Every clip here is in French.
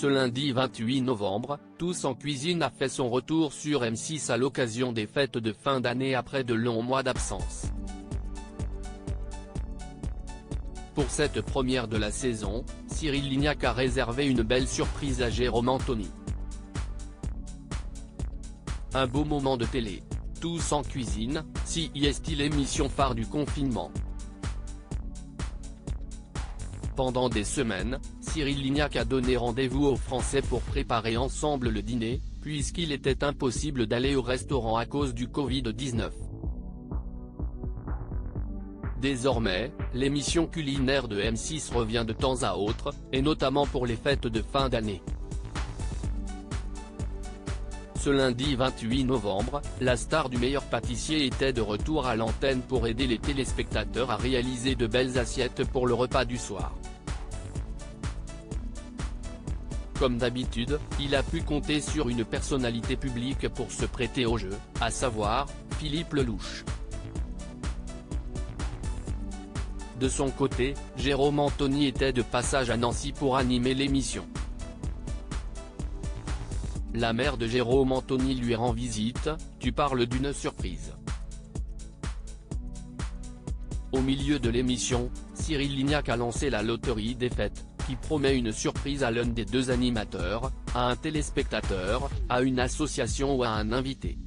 Ce lundi 28 novembre, Tous en cuisine a fait son retour sur M6 à l'occasion des fêtes de fin d'année après de longs mois d'absence. Pour cette première de la saison, Cyril Lignac a réservé une belle surprise à Jérôme Anthony. Un beau moment de télé. Tous en cuisine, CIST l'émission phare du confinement. Pendant des semaines, Cyril Lignac a donné rendez-vous aux Français pour préparer ensemble le dîner, puisqu'il était impossible d'aller au restaurant à cause du Covid-19. Désormais, l'émission culinaire de M6 revient de temps à autre, et notamment pour les fêtes de fin d'année. Ce lundi 28 novembre, la star du meilleur pâtissier était de retour à l'antenne pour aider les téléspectateurs à réaliser de belles assiettes pour le repas du soir. Comme d'habitude, il a pu compter sur une personnalité publique pour se prêter au jeu, à savoir, Philippe Lelouch. De son côté, Jérôme Anthony était de passage à Nancy pour animer l'émission. La mère de Jérôme Anthony lui rend visite, tu parles d'une surprise. Au milieu de l'émission, Cyril Lignac a lancé la loterie des fêtes, qui promet une surprise à l'un des deux animateurs, à un téléspectateur, à une association ou à un invité.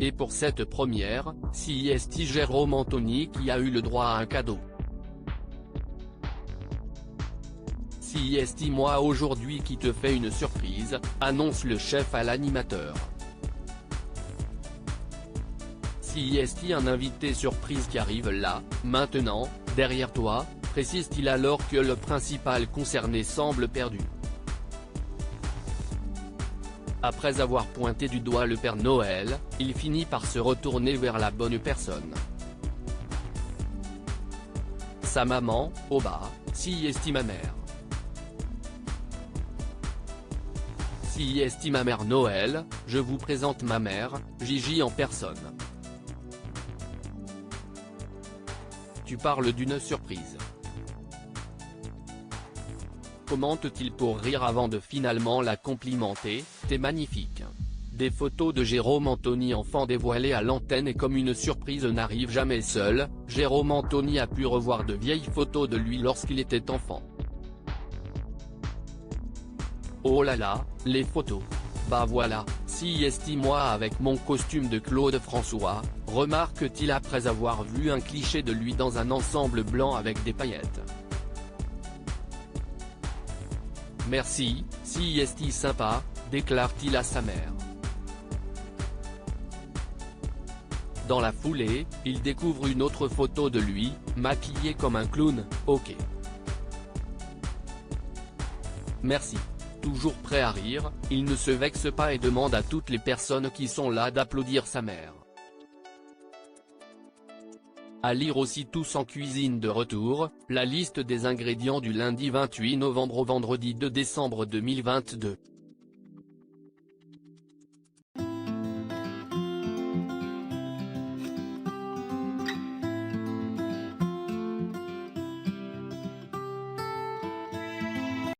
Et pour cette première, CIST Jérôme Anthony qui a eu le droit à un cadeau. CIST moi aujourd'hui qui te fait une surprise, annonce le chef à l'animateur. CIST un invité surprise qui arrive là, maintenant, derrière toi, précise-t-il alors que le principal concerné semble perdu. Après avoir pointé du doigt le Père Noël, il finit par se retourner vers la bonne personne. Sa maman, au bas, CIST ma mère. CIST ma mère Noël, je vous présente ma mère, Gigi en personne. Tu parles d'une surprise. Commente-t-il pour rire avant de finalement la complimenter, t'es magnifique. Des photos de Jérôme Anthony enfant dévoilées à l'antenne et comme une surprise n'arrive jamais seul, Jérôme Anthony a pu revoir de vieilles photos de lui lorsqu'il était enfant. Oh là là, les photos. Bah voilà, CIST moi avec mon costume de Claude François, remarque-t-il après avoir vu un cliché de lui dans un ensemble blanc avec des paillettes. Merci, CIST sympa, déclare-t-il à sa mère. Dans la foulée, il découvre une autre photo de lui, maquillé comme un clown, ok. Merci. Toujours prêt à rire, il ne se vexe pas et demande à toutes les personnes qui sont là d'applaudir sa mère. À lire aussi Tous en cuisine de retour, la liste des ingrédients du lundi 28 novembre au vendredi 2 décembre 2022.